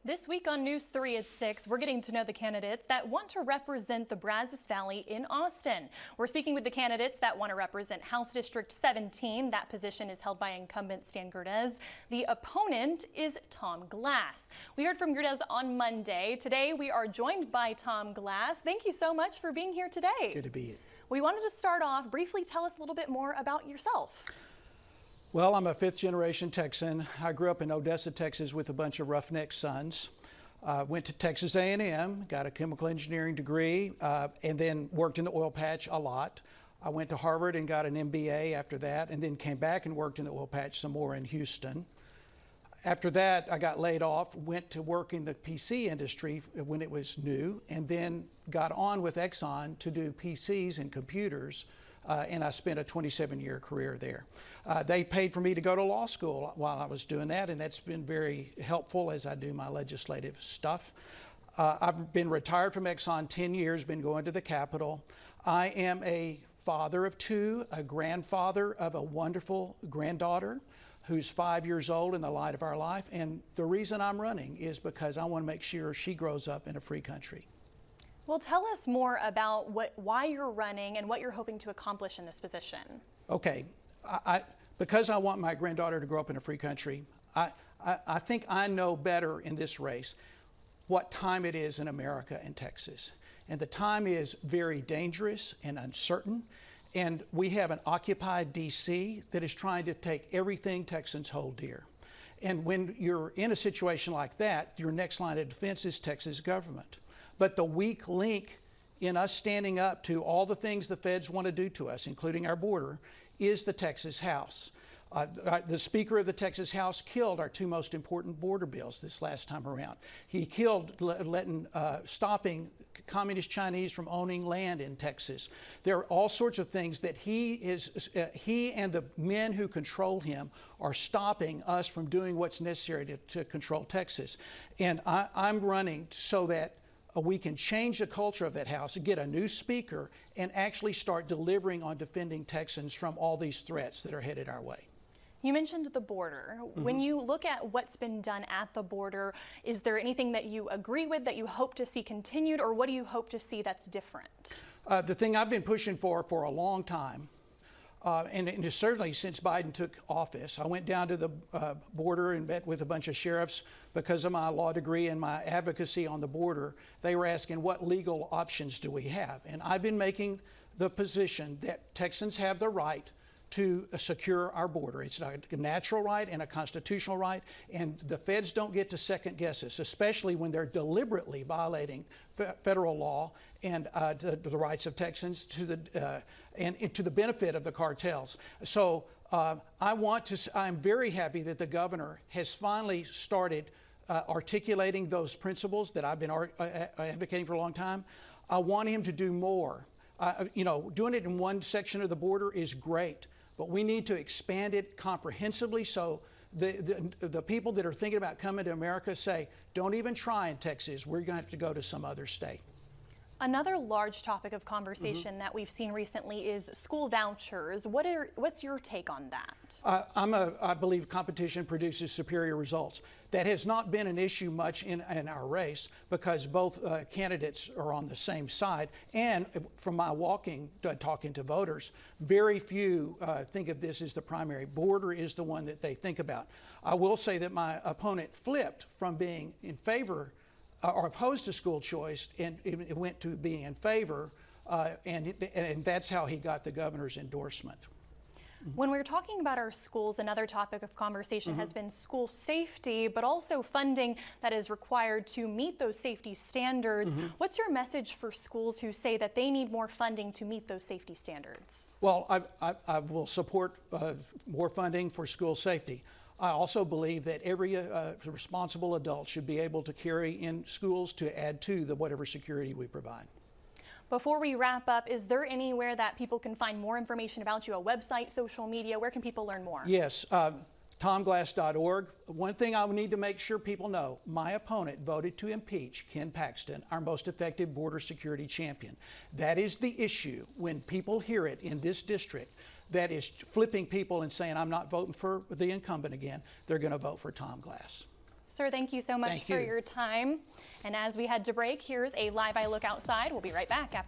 This week on News 3 at 6, we're getting to know the candidates that want to represent the Brazos Valley in Austin. We're speaking with the candidates that want to represent House District 17. That position is held by incumbent Stan Gerdez. The opponent is Tom Glass. We heard from Gerdez on Monday. Today, we are joined by Tom Glass. Thank you so much for being here today. Good to be here. We wanted to start off, briefly tell us a little bit more about yourself. Well, I'm a fifth-generation Texan. I grew up in Odessa, Texas with a bunch of roughneck sons. Went to Texas A&M, got a chemical engineering degree, and then worked in the oil patch a lot. I went to Harvard and got an MBA after that, and then came back and worked in the oil patch some more in Houston. After that, I got laid off, went to work in the PC industry when it was new, and then got on with Exxon to do PCs and computers. And I spent a 27-year career there. They paid for me to go to law school while I was doing that, and that's been very helpful as I do my legislative stuff. I've been retired from Exxon 10 years, been going to the Capitol. I am a father of two, a grandfather of a wonderful granddaughter who's 5 years old in the light of our life. And the reason I'm running is because I want to make sure she grows up in a free country. Well, tell us more about why you're running and what you're hoping to accomplish in this position. Okay, because I want my granddaughter to grow up in a free country, I think I know better in this race what time it is in America and Texas. And the time is very dangerous and uncertain. And we have an occupied DC that is trying to take everything Texans hold dear. And when you're in a situation like that, your next line of defense is Texas government. But the weak link in us standing up to all the things the feds want to do to us, including our border, is the Texas House. The Speaker of the Texas House killed our two most important border bills this last time around. He killed stopping communist Chinese from owning land in Texas. There are all sorts of things that he and the men who control him are stopping us from doing what's necessary to control Texas. And I'm running so that we can change the culture of that House and get a new speaker and actually start delivering on defending Texans from all these threats that are headed our way. You mentioned the border. When you look at what's been done at the border, is there anything that you agree with that you hope to see continued, or what do you hope to see that's different? The thing I've been pushing for a long time, and certainly since Biden took office, I went down to the border and met with a bunch of sheriffs because of my law degree and my advocacy on the border. They were asking, what legal options do we have? And I've been making the position that Texans have the right to secure our border. It's a natural right and a constitutional right, and the feds don't get to second guess us, especially when they're deliberately violating federal law and the rights of Texans and to the benefit of the cartels. So I'm very happy that the governor has finally started articulating those principles that I've been advocating for a long time. I want him to do more. Doing it in one section of the border is great, but we need to expand it comprehensively so the people that are thinking about coming to America say, don't even try in Texas, we're going to have to go to some other state. Another large topic of conversation that we've seen recently is school vouchers. What's your take on that? I believe competition produces superior results. That has not been an issue much in our race because both candidates are on the same side. And from my talking to voters, very few think of this as the primary. Border is the one that they think about. I will say that my opponent flipped from being in favor or opposed to school choice, and it went to being in favor, and that's how he got the governor's endorsement. When we're talking about our schools, another topic of conversation has been school safety, but also funding that is required to meet those safety standards. What's your message for schools who say that they need more funding to meet those safety standards? Well, I will support more funding for school safety. I also believe that every responsible adult should be able to carry in schools to add to whatever security we provide. Before we wrap up, is there anywhere that people can find more information about you, a website, social media? Where can people learn more? Yes, tomglass.org. One thing I need to make sure people know, my opponent voted to impeach Ken Paxton, our most effective border security champion. That is the issue when people hear it in this district. That is flipping people and saying, I'm not voting for the incumbent again. They're going to vote for Tom Glass. Sir, thank you so much Thank for you. your time. And as we head to break, here's a live eye look outside. We'll be right back after